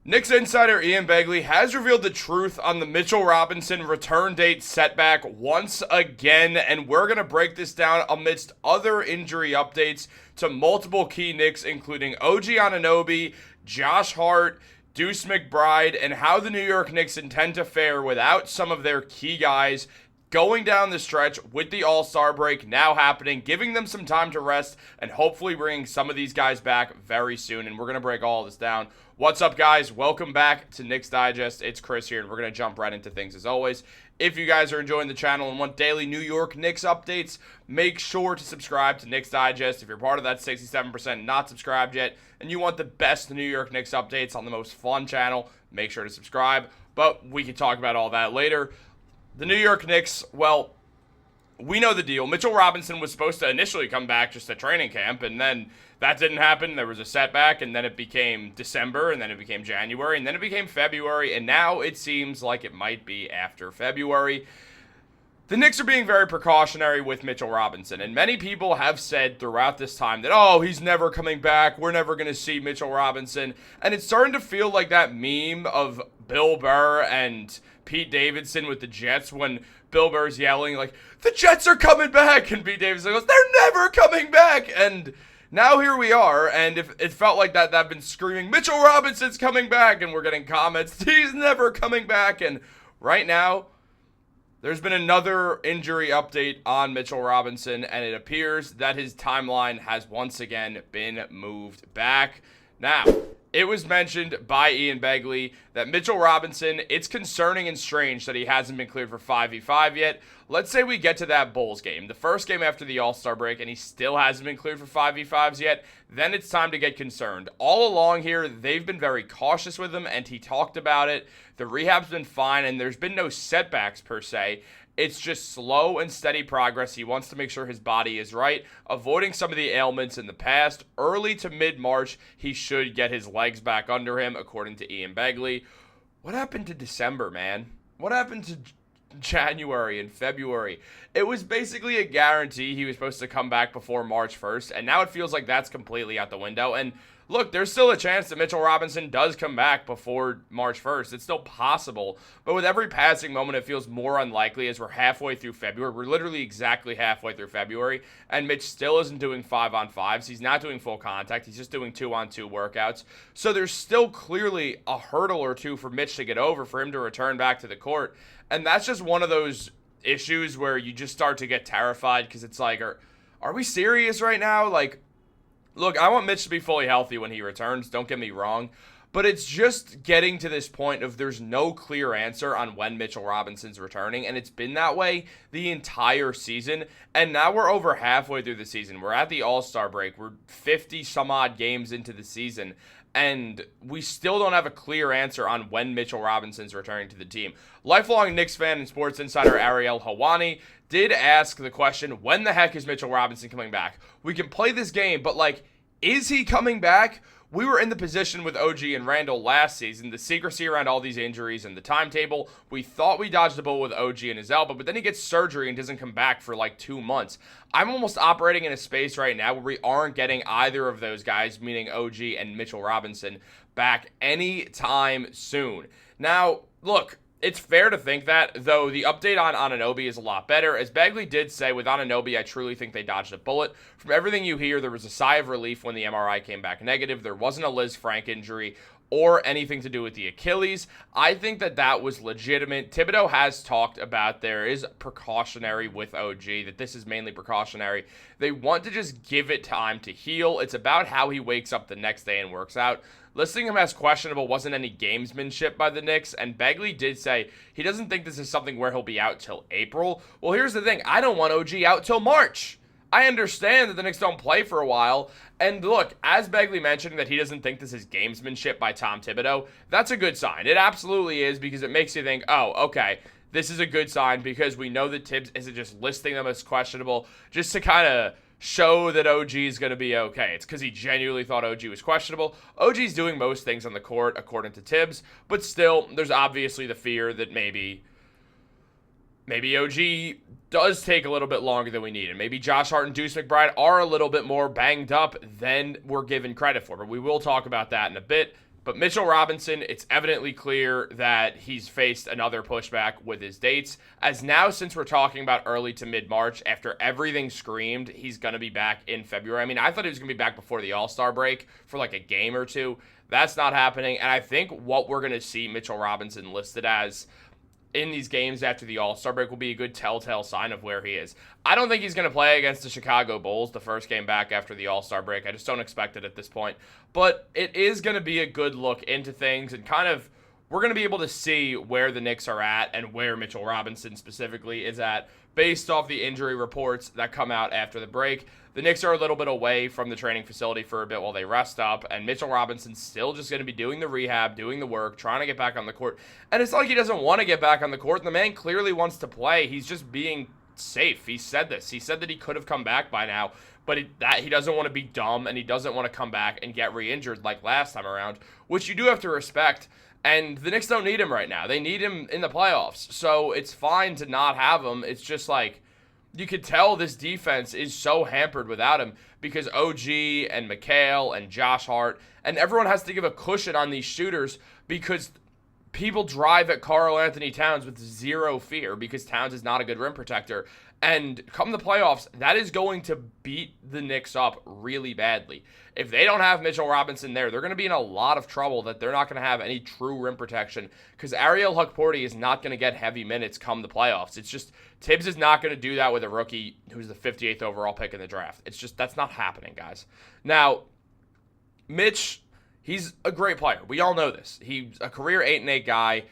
Knicks insider Ian Begley has revealed the truth on the Mitchell Robinson return date setback once again, and we're going to break this down amidst other injury updates to multiple key Knicks, including OG Anunoby, Josh Hart, Deuce McBride, and how the New York Knicks intend to fare without some of their key guys going down the stretch with the All-Star break now happening, giving them some time to rest, and hopefully bringing some of these guys back very soon, and we're going to break all of this down. What's up, guys? Welcome back to Knicks Digest. It's Chris here, and we're going to jump right into things as always. If you guys are enjoying the channel and want daily New York Knicks updates, make sure to subscribe to Knicks Digest. If you're part of that 67% not subscribed yet, and you want the best New York Knicks updates on the most fun channel, make sure to subscribe. But we can talk about all that later. The New York Knicks, well, we know the deal. Mitchell Robinson was supposed to initially come back just at training camp, and then that didn't happen. There was a setback, and then it became December, and then it became January, and then it became February, and now it seems like it might be after February. The Knicks are being very precautionary with Mitchell Robinson, and many people have said throughout this time that, oh, he's never coming back, we're never going to see Mitchell Robinson, and it's starting to feel like that meme of Bill Burr and Pete Davidson with the Jets when Bill Burr's yelling like, the Jets are coming back, and Pete Davidson goes, they're never coming back, and now here we are, and if it felt like that, I've been screaming, Mitchell Robinson's coming back, and we're getting comments, he's never coming back, and right now, there's been another injury update on Mitchell Robinson, and it appears that his timeline has once again been moved back. Now, it was mentioned by Ian Begley that Mitchell Robinson, it's concerning and strange that he hasn't been cleared for 5v5 yet. Let's say we get to that Bulls game, the first game after the All-Star break, and he still hasn't been cleared for 5v5s yet, then it's time to get concerned. All along here, they've been very cautious with him, and he talked about it. The rehab's been fine, and there's been no setbacks per se. It's just slow and steady progress. He wants to make sure his body is right, avoiding some of the ailments in the past. Early to mid-March, he should get his legs back under him, according to Ian Begley. What happened to December, man? What happened to January and February? It was basically a guarantee he was supposed to come back before March 1st, and now it feels like that's completely out the window. And look, there's still a chance that Mitchell Robinson does come back before March 1st. It's still possible, but with every passing moment, it feels more unlikely as we're halfway through February. We're literally exactly halfway through February, and Mitch still isn't doing 5-on-5s. He's not doing full contact. He's just doing 2-on-2 workouts. So there's still clearly a hurdle or two for Mitch to get over, for him to return back to the court, and that's just one of those issues where you just start to get terrified because it's like, are we serious right now? Like, look, I want Mitch to be fully healthy when he returns, don't get me wrong, but it's just getting to this point of there's no clear answer on when Mitchell Robinson's returning, and it's been that way the entire season, and now we're over halfway through the season. We're at the All-Star break. We're 50-some-odd games into the season, and we still don't have a clear answer on when Mitchell Robinson's returning to the team. Lifelong Knicks fan and sports insider Ariel Hawani did ask the question, when the heck is Mitchell Robinson coming back? We can play this game, but like, is he coming back? We were in the position with OG and Randall last season, the secrecy around all these injuries and the timetable. We thought we dodged the bullet with OG and his elbow, but then he gets surgery and doesn't come back for like 2 months. I'm almost operating in a space right now where we aren't getting either of those guys, meaning OG and Mitchell Robinson, back anytime soon. Now, look, it's fair to think that, though the update on Anunoby is a lot better. As Begley did say, with Anunoby, I truly think they dodged a bullet. From everything you hear, there was a sigh of relief when the MRI came back negative. There wasn't a Liz Frank injury or anything to do with the Achilles. I think that was legitimate. Thibodeau has talked about there is precautionary with OG, that this is mainly precautionary. They want to just give it time to heal. It's about how he wakes up the next day and works out. Listing him as questionable wasn't any gamesmanship by the Knicks, and Begley did say he doesn't think this is something where he'll be out till April. Well, here's the thing. I don't want OG out till March. I understand that the Knicks don't play for a while, and look, as Begley mentioned that he doesn't think this is gamesmanship by Tom Thibodeau, that's a good sign. It absolutely is, because it makes you think, oh, okay, this is a good sign, because we know that Tibbs isn't just listing them as questionable just to kind of show that OG is going to be okay. It's because he genuinely thought OG was questionable. OG's doing most things on the court, according to Tibbs, but still, there's obviously the fear that maybe OG does take a little bit longer than we need, and maybe Josh Hart and Deuce McBride are a little bit more banged up than we're given credit for, but we will talk about that in a bit. But Mitchell Robinson, it's evidently clear that he's faced another pushback with his dates, as now since we're talking about early to mid-March, after everything screamed he's going to be back in February. I mean, I thought he was going to be back before the All-Star break for like a game or two. That's not happening, and I think what we're going to see Mitchell Robinson listed as in these games after the All-Star break will be a good telltale sign of where he is. I don't think he's going to play against the Chicago Bulls the first game back after the All-Star break. I just don't expect it at this point. But it is going to be a good look into things, and kind of we're going to be able to see where the Knicks are at and where Mitchell Robinson specifically is at based off the injury reports that come out after the break. The Knicks are a little bit away from the training facility for a bit while they rest up, and Mitchell Robinson's still just going to be doing the rehab, doing the work, trying to get back on the court. And it's not like he doesn't want to get back on the court. The man clearly wants to play. He's just being safe. He said this. He said that he could have come back by now, but he doesn't want to be dumb, and he doesn't want to come back and get re-injured like last time around, which you do have to respect. And the Knicks don't need him right now. They need him in the playoffs. So it's fine to not have him. It's just like, you could tell this defense is so hampered without him because OG and McHale and Josh Hart and everyone has to give a cushion on these shooters because people drive at Karl Anthony Towns with zero fear because Towns is not a good rim protector. And come the playoffs, that is going to beat the Knicks up really badly. If they don't have Mitchell Robinson there, they're going to be in a lot of trouble that they're not going to have any true rim protection because Ariel Hukporti is not going to get heavy minutes come the playoffs. It's just Tibbs is not going to do that with a rookie who's the 58th overall pick in the draft. It's just that's not happening, guys. Now, Mitch, he's a great player. We all know this. He's a career 8-8 guy.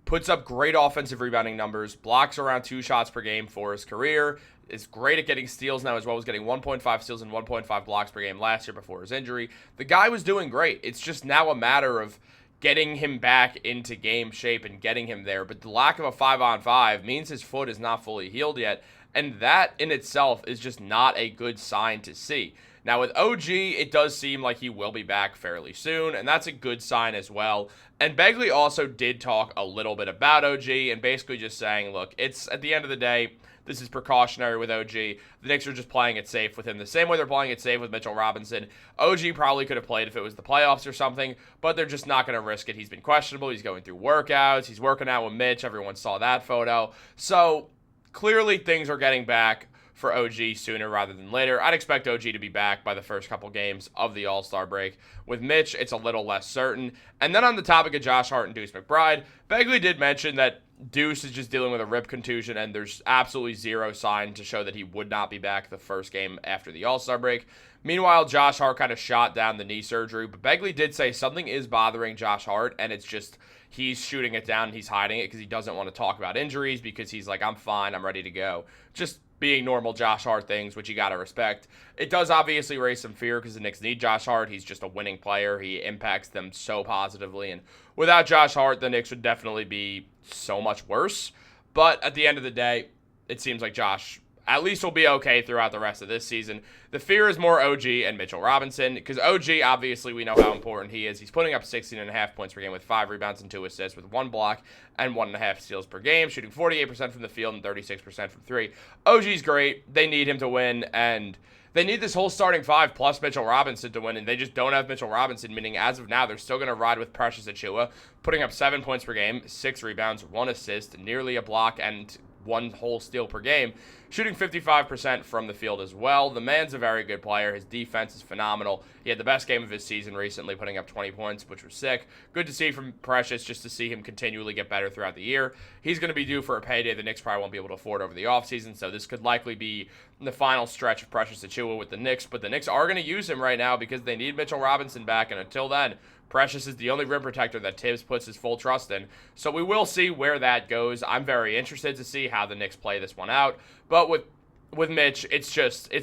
Puts up great offensive rebounding numbers, blocks around 2 shots per game for his career, is great at getting steals now as well as getting 1.5 steals and 1.5 blocks per game last year before his injury. The guy was doing great. It's just now a matter of getting him back into game shape and getting him there. But the lack of a 5-on-5 means his foot is not fully healed yet, and that in itself is just not a good sign to see. Now, with OG, it does seem like he will be back fairly soon, and that's a good sign as well. And Begley also did talk a little bit about OG and basically just saying, look, it's at the end of the day, this is precautionary with OG. The Knicks are just playing it safe with him the same way they're playing it safe with Mitchell Robinson. OG probably could have played if it was the playoffs or something, but they're just not going to risk it. He's been questionable. He's going through workouts. He's working out with Mitch. Everyone saw that photo. So clearly things are getting back for OG sooner rather than later. I'd expect OG to be back by the first couple games of the All-Star break. With Mitch, it's a little less certain. And then on the topic of Josh Hart and Deuce McBride, Begley did mention that Deuce is just dealing with a rib contusion, and there's absolutely zero sign to show that he would not be back the first game after the All-Star break. Meanwhile, Josh Hart kind of shot down the knee surgery, but Begley did say something is bothering Josh Hart, and it's just he's shooting it down and he's hiding it because he doesn't want to talk about injuries because he's like, I'm fine, I'm ready to go. Just being normal Josh Hart things, which you got to respect. It does obviously raise some fear because the Knicks need Josh Hart. He's just a winning player. He impacts them so positively. And without Josh Hart, the Knicks would definitely be so much worse. But at the end of the day, it seems like Josh at least will be okay throughout the rest of this season. The fear is more OG and Mitchell Robinson because OG, obviously, we know how important he is. He's putting up 16.5 points per game with 5 rebounds and 2 assists with 1 block and 1.5 steals per game, shooting 48% from the field and 36% from 3. OG's great. They need him to win, and they need this whole starting 5 plus Mitchell Robinson to win, and they just don't have Mitchell Robinson, meaning as of now, they're still going to ride with Precious Achiuwa, putting up 7 points per game, 6 rebounds, 1 assist, nearly a block, and 1 whole steal per game, shooting 55% from the field as well. The man's a very good player. His defense is phenomenal. He had the best game of his season recently, putting up 20 points, which was sick. Good to see from Precious, just to see him continually get better throughout the year. He's going to be due for a payday the Knicks probably won't be able to afford over the offseason, so this could likely be the final stretch of Precious Achiuwa with the Knicks, but the Knicks are going to use him right now because they need Mitchell Robinson back, and until then, Precious is the only rim protector that Tibbs puts his full trust in. So we will see where that goes. I'm very interested to see how the Knicks play this one out. But with Mitch, it's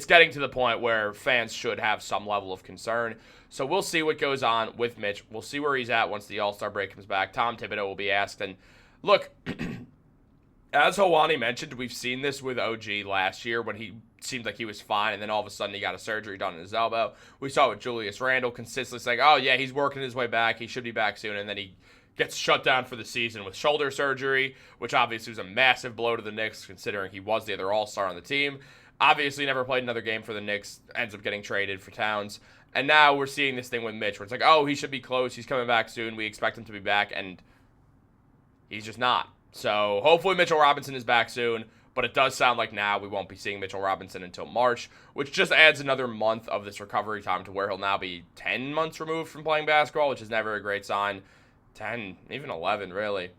getting to the point where fans should have some level of concern. So we'll see what goes on with Mitch. We'll see where he's at once the All-Star break comes back. Tom Thibodeau will be asked. And look, as Hawani mentioned, we've seen this with OG last year when he seemed like he was fine, and then all of a sudden he got a surgery done in his elbow. We saw it with Julius Randle consistently saying, oh, yeah, he's working his way back. He should be back soon. And then he gets shut down for the season with shoulder surgery, which obviously was a massive blow to the Knicks considering he was the other All-Star on the team. Obviously, never played another game for the Knicks, ends up getting traded for Towns. And now we're seeing this thing with Mitch where it's like, oh, he should be close. He's coming back soon. We expect him to be back. And he's just not. So hopefully Mitchell Robinson is back soon. But it does sound like now we won't be seeing Mitchell Robinson until March, which just adds another month of this recovery time to where he'll now be 10 months removed from playing basketball, which is never a great sign. 10, even 11, really.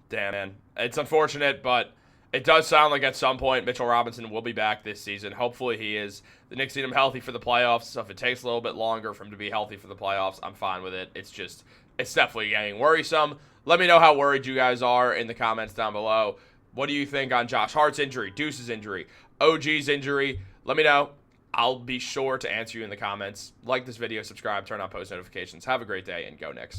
Damn, man. It's unfortunate, but it does sound like at some point Mitchell Robinson will be back this season. Hopefully he is. The Knicks need him healthy for the playoffs, so if it takes a little bit longer for him to be healthy for the playoffs, I'm fine with it. It's definitely getting worrisome. Let me know how worried you guys are in the comments down below. What do you think on Josh Hart's injury, Deuce's injury, OG's injury? Let me know. I'll be sure to answer you in the comments. Like this video, subscribe, turn on post notifications. Have a great day, and go Knicks.